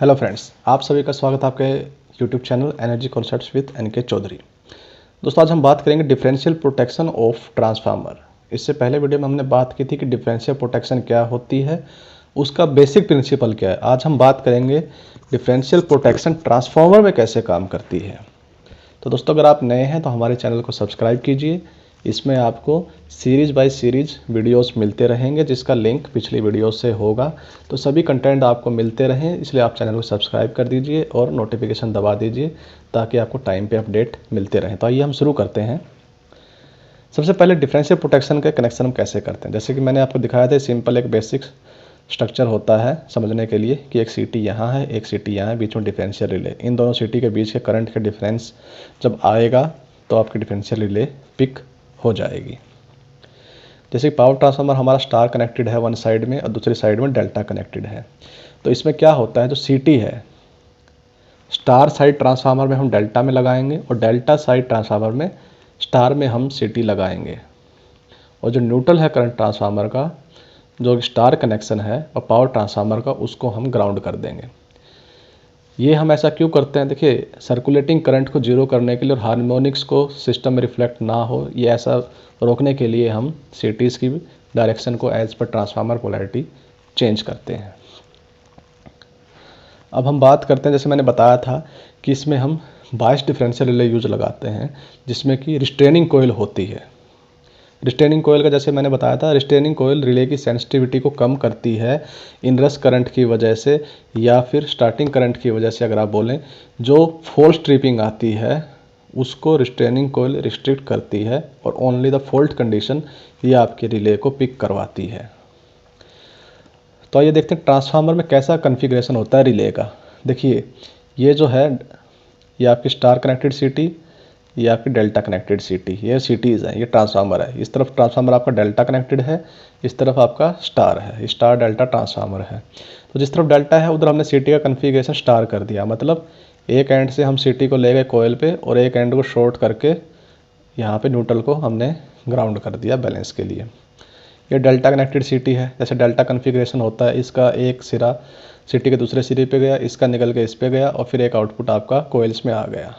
Hello friends, आप सभी का स्वागत है आपके YouTube channel energy concepts with NK Chaudhary. दोस्तों, आज हम बात करेंगे डिफरेंशियल प्रोटेक्शन ऑफ ट्रांसफार्मर। इससे पहले वीडियो में हमने बात की थी कि डिफरेंशियल प्रोटेक्शन क्या होती है, उसका बेसिक प्रिंसिपल क्या है। आज हम बात करेंगे डिफरेंशियल प्रोटेक्शन ट्रांसफार्मर में कैसे काम करती है। तो दोस्तों, अगर आप नए हैं तो हमारे चैनल को सब्सक्राइब कीजिए। इसमें आपको सीरीज़ बाय सीरीज़ वीडियोस मिलते रहेंगे, जिसका लिंक पिछली वीडियो से होगा। तो सभी कंटेंट आपको मिलते रहें, इसलिए आप चैनल को सब्सक्राइब कर दीजिए और नोटिफिकेशन दबा दीजिए ताकि आपको टाइम पे अपडेट मिलते रहें। तो आइए हम शुरू करते हैं। सबसे पहले डिफरेंशियल प्रोटेक्शन के कनेक्शन हम कैसे करते हैं। जैसे कि मैंने आपको दिखाया था, सिंपल एक बेसिक स्ट्रक्चर होता है समझने के लिए कि एक सीटी यहाँ है, एक सीटी यहाँ है, बीच में डिफरेंशियल रिले। इन दोनों सीटी के बीच के करंट के डिफरेंस जब आएगा तो आपकी डिफरेंशियल रिले पिक हो जाएगी। जैसे पावर ट्रांसफार्मर हमारा स्टार कनेक्टेड है वन साइड में और दूसरी साइड में डेल्टा कनेक्टेड है। तो इसमें क्या होता है, जो सीटी है स्टार साइड ट्रांसफार्मर में हम डेल्टा में लगाएंगे और डेल्टा साइड ट्रांसफार्मर में स्टार में हम सीटी लगाएंगे। और जो न्यूट्रल है करंट ट्रांसफार्मर का, जो स्टार कनेक्शन है और पावर ट्रांसफार्मर का, उसको हम ग्राउंड कर देंगे। ये हम ऐसा क्यों करते हैं, देखिए सर्कुलेटिंग करंट को जीरो करने के लिए और हार्मोनिक्स को सिस्टम में रिफ्लेक्ट ना हो, ये ऐसा रोकने के लिए हम सीटीज़ की डायरेक्शन को as per transformer polarity change करते हैं। अब हम बात करते हैं, जैसे मैंने बताया था कि इसमें हम बायस डिफरेंशियल रिले यूज लगाते हैं, जिसमें कि रिस्ट्रेनिंग कोयल होती है। रिस्ट्रेनिंग कोयल का जैसे मैंने बताया था, रिस्ट्रेनिंग कोयल रिले की सेंसिटिविटी को कम करती है इनरस करंट की वजह से या फिर स्टार्टिंग करंट की वजह से। अगर आप बोलें, जो फॉल्ट ट्रिपिंग आती है उसको रिस्ट्रेनिंग कोयल रिस्ट्रिक्ट करती है और ओनली द फॉल्ट कंडीशन ये आपके रिले को पिक करवाती है। तो आइए देखते हैं ट्रांसफार्मर में कैसा कन्फिग्रेशन होता है रिले का। देखिए, ये जो है ये आपकी स्टार कनेक्टेड सीटी, ये आपकी डेल्टा कनेक्टेड सीटी, ये सीटीज़ हैं, ये ट्रांसफार्मर है। इस तरफ ट्रांसफार्मर आपका डेल्टा कनेक्टेड है, इस तरफ आपका स्टार है, स्टार डेल्टा ट्रांसफार्मर है। तो जिस तरफ डेल्टा है उधर हमने सीटी का कन्फिग्रेशन स्टार कर दिया, मतलब एक एंड से हम सीटी को ले गए कोयल पे और एक एंड को शॉर्ट करके यहाँ पे न्यूट्रल को हमने ग्राउंड कर दिया बैलेंस के लिए। ये डेल्टा कनेक्टेड सीटी है। जैसे डेल्टा कन्फिग्रेशन होता है, इसका एक सिरा सीटी के दूसरे सिरे पे गया, इसका निकल के इस पे गया और फिर एक आउटपुट आपका कोयल्स में आ गया।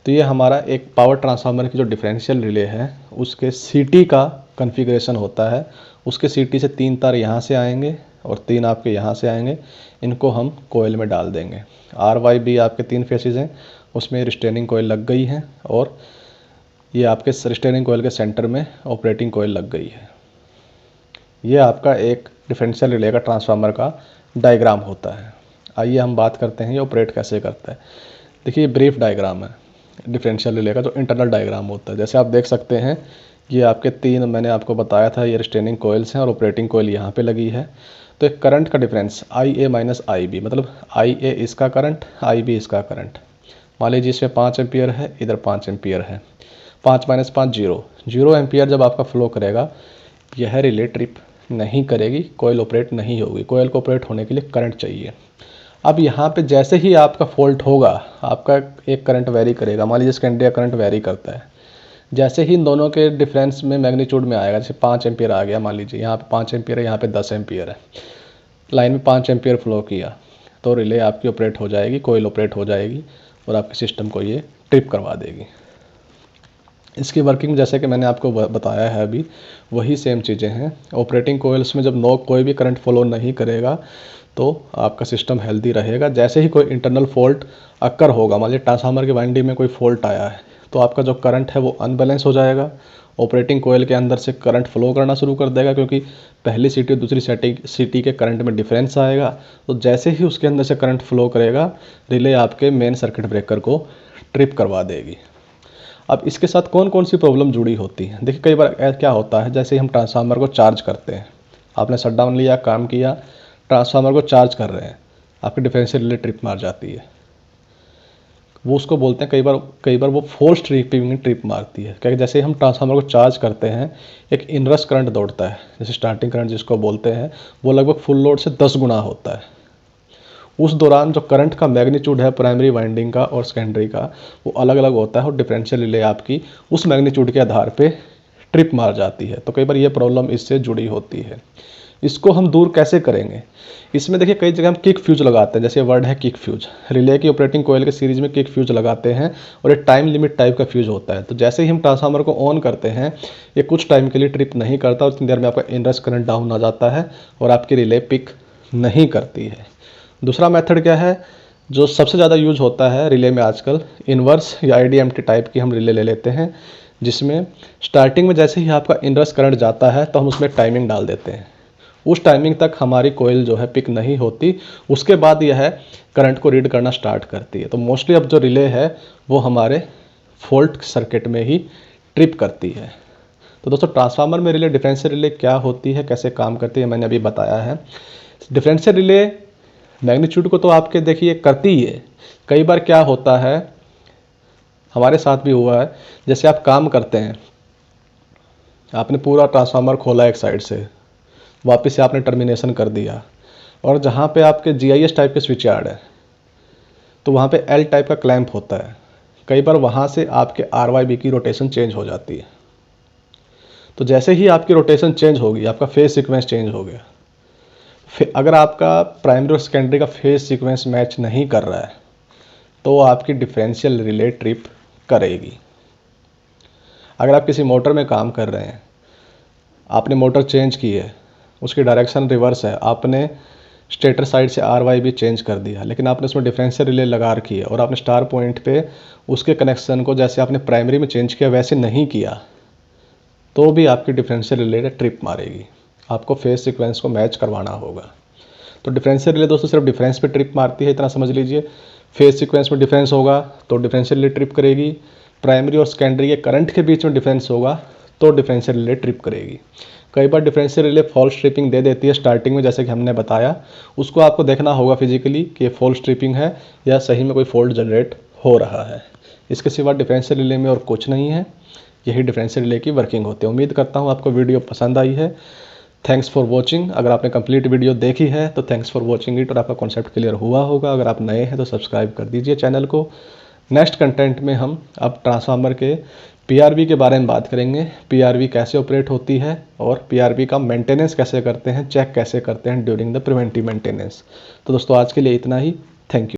तो ये हमारा एक पावर ट्रांसफार्मर की जो डिफरेंशियल रिले है उसके सीटी का कन्फिग्रेशन होता है। उसके सीटी से 3 तार यहाँ से आएंगे और 3 आपके यहाँ से आएंगे, इनको हम कोयल में डाल देंगे। आर वाई बी आपके 3 फेसेस हैं, उसमें रिस्ट्रेनिंग कोयल लग गई है और ये आपके रिस्ट्रेनिंग कोयल के सेंटर में ऑपरेटिंग कोयल लग गई है। ये आपका एक डिफरेंशियल रिले का ट्रांसफार्मर का डायग्राम होता है। आइए हम बात करते हैं ये ऑपरेट कैसे करता है। देखिए, ये ब्रीफ डायग्राम है डिफरेंशियल रिले का, जो इंटरनल डायग्राम होता है। जैसे आप देख सकते हैं, ये आपके 3 मैंने आपको बताया था, ये रिस्ट्रेनिंग कोयल्स हैं और ऑपरेटिंग कोयल यहाँ पे लगी है। तो एक करंट का difference I A minus I B, मतलब आई ए इसका करंट, आई बी इसका करंट। मान लीजिए इसमें 5 एम्पियर है, इधर 5 एम्पियर है। 5 माइनस 5 0 एम्पियर जब आपका फ्लो करेगा, यह रिले ट्रिप नहीं करेगी, कोयल ऑपरेट नहीं होगी। कोयल को ऑपरेट होने के लिए करंट चाहिए। अब यहाँ पे जैसे ही आपका फॉल्ट होगा, आपका एक करंट वेरी करेगा। मान लीजिए सेकेंडरी करंट वेरी करता है, जैसे ही इन दोनों के डिफरेंस में मैग्नीट्यूड में आएगा, जैसे 5 एम्पियर आ गया, मान लीजिए यहाँ पे 5 एम्पियर है, यहाँ पे 10 एम्पियर है, लाइन में 5 एम्पियर फ्लो किया, तो रिले आपकी ऑपरेट हो जाएगी, कोयल ऑपरेट हो जाएगी और आपके सिस्टम को ये ट्रिप करवा देगी। इसकी वर्किंग जैसे कि मैंने आपको बताया है अभी, वही सेम चीज़ें हैं। ऑपरेटिंग कोयल्स में जब कोई भी करंट फ्लो नहीं करेगा तो आपका सिस्टम हेल्दी रहेगा। जैसे ही कोई इंटरनल फॉल्ट अक्कर होगा, मान लीजिए ट्रांसफार्मर की वाइंडिंग में कोई फॉल्ट आया है, तो आपका जो करंट है वो अनबैलेंस हो जाएगा। ऑपरेटिंग कोयल के अंदर से करंट फ्लो करना शुरू कर देगा, क्योंकि पहली सीटी और दूसरी सीटी के करंट में डिफरेंस आएगा। तो जैसे ही उसके अंदर से करंट फ्लो करेगा, रिले आपके मेन सर्किट ब्रेकर को ट्रिप करवा देगी। अब इसके साथ कौन कौन सी प्रॉब्लम जुड़ी होती है। देखिए, कई बार क्या होता है, जैसे ही हम ट्रांसफार्मर को चार्ज करते हैं, आपने शट डाउन लिया, काम किया, ट्रांसफार्मर को चार्ज कर रहे हैं, आपकी डिफरेंशियल रिले ट्रिप मार जाती है। वो उसको बोलते हैं, कई बार वो फोर्स ट्रिपिंग ट्रिप मारती है। क्योंकि जैसे ही हम ट्रांसफार्मर को चार्ज करते हैं, एक इनरस करंट दौड़ता है, जैसे स्टार्टिंग करंट जिसको बोलते हैं, वो लगभग फुल लोड से 10 गुना होता है। उस दौरान जो करंट का मैग्नीट्यूड है प्राइमरी वाइंडिंग का और सेकेंडरी का, वो अलग अलग होता है और डिफरेंशियल रिले आपकी उस मैग्नीट्यूड के आधार पे ट्रिप मार जाती है। तो कई बार ये प्रॉब्लम इससे जुड़ी होती है। इसको हम दूर कैसे करेंगे? इसमें देखिए कई जगह हम किक फ्यूज लगाते हैं, जैसे वर्ड है किक फ्यूज। रिले की ऑपरेटिंग कोयल के सीरीज में किक फ्यूज लगाते हैं और एक टाइम लिमिट टाइप का फ्यूज होता है। तो जैसे ही हम ट्रांसफार्मर को ऑन करते हैं, ये कुछ टाइम के लिए ट्रिप नहीं करता और इतनी देर में आपका इनरश करंट डाउन आ जाता है और आपकी रिले पिक नहीं करती है। दूसरा मेथड क्या है, जो सबसे ज़्यादा यूज होता है रिले में आजकल, इन्वर्स या IDMT टाइप की हम रिले ले लेते हैं, जिसमें स्टार्टिंग में जैसे ही आपका इनरश करंट जाता है तो हम उसमें टाइमिंग डाल देते हैं। उस टाइमिंग तक हमारी कोयल जो है पिक नहीं होती, उसके बाद यह करंट को रीड करना स्टार्ट करती है। तो मोस्टली अब जो रिले है वो हमारे फॉल्ट सर्किट में ही ट्रिप करती है। तो दोस्तों ट्रांसफार्मर में रिले, डिफरेंशियल रिले क्या होती है, कैसे काम करती है, मैंने अभी बताया है। डिफरेंशियल रिले मैग्नीट्यूड को तो आपके देखिए करती ही है। कई बार क्या होता है, हमारे साथ भी हुआ है, जैसे आप काम करते हैं, आपने पूरा ट्रांसफार्मर खोला एक साइड से, वापस से आपने टर्मिनेशन कर दिया और जहाँ पे आपके GIS टाइप के स्विच यार्ड है तो वहाँ पे L टाइप का क्लैंप होता है। कई बार वहाँ से आपके RYB की रोटेशन चेंज हो जाती है। तो जैसे ही आपकी रोटेशन चेंज होगी, आपका फेज सीक्वेंस चेंज हो गया। फिर अगर आपका प्राइमरी और सेकेंडरी का फेज सीक्वेंस मैच नहीं कर रहा है तो आपकी डिफरेंशियल रिले ट्रिप करेगी। अगर आप किसी मोटर में काम कर रहे हैं, आपने मोटर चेंज की है, उसकी डायरेक्शन रिवर्स है, आपने स्टेटर साइड से RYB चेंज कर दिया, लेकिन आपने उसमें डिफरेंशियल रिले लगा रखी है और आपने स्टार पॉइंट पे उसके कनेक्शन को जैसे आपने प्राइमरी में चेंज किया वैसे नहीं किया, तो भी आपकी डिफरेंशियल रिले ट्रिप मारेगी। आपको फेज सीक्वेंस को मैच करवाना होगा। तो डिफरेंशियल रिले दोस्तों सिर्फ डिफरेंस पे ट्रिप मारती है, इतना समझ लीजिए। फेज सीक्वेंस में डिफरेंस होगा तो डिफरेंशियल रिले ट्रिप करेगी। प्राइमरी और सेकेंडरी के करंट के बीच में डिफरेंस होगा तो डिफरेंशियल रिले ट्रिप करेगी। कई बार डिफरेंशियल रिले फॉल्ट स्ट्रिपिंग दे देती है स्टार्टिंग में, जैसे कि हमने बताया। उसको आपको देखना होगा फिजिकली कि ये फॉल्ट स्ट्रिपिंग है या सही में कोई फॉल्ट जनरेट हो रहा है। इसके सिवा डिफरेंशियल रिले में और कुछ नहीं है। यही डिफरेंशियल रिले की वर्किंग होती है। उम्मीद करता हूँ आपको वीडियो पसंद आई है। Thanks for watching. अगर आपने कंप्लीट वीडियो देखी है तो थैंक्स फॉर वॉचिंग इट और आपका कॉन्सेप्ट क्लियर हुआ होगा। अगर आप नए हैं तो सब्सक्राइब कर दीजिए चैनल को। नेक्स्ट कंटेंट में हम अब ट्रांसफार्मर के PRV के बारे में बात करेंगे। PRV कैसे ऑपरेट होती है और PRV का मेंटेनेंस कैसे करते हैं, चेक कैसे करते हैं ड्यूरिंग द प्रिवेंटिव मेंटेनेंस। तो दोस्तों आज के लिए इतना ही। Thank you.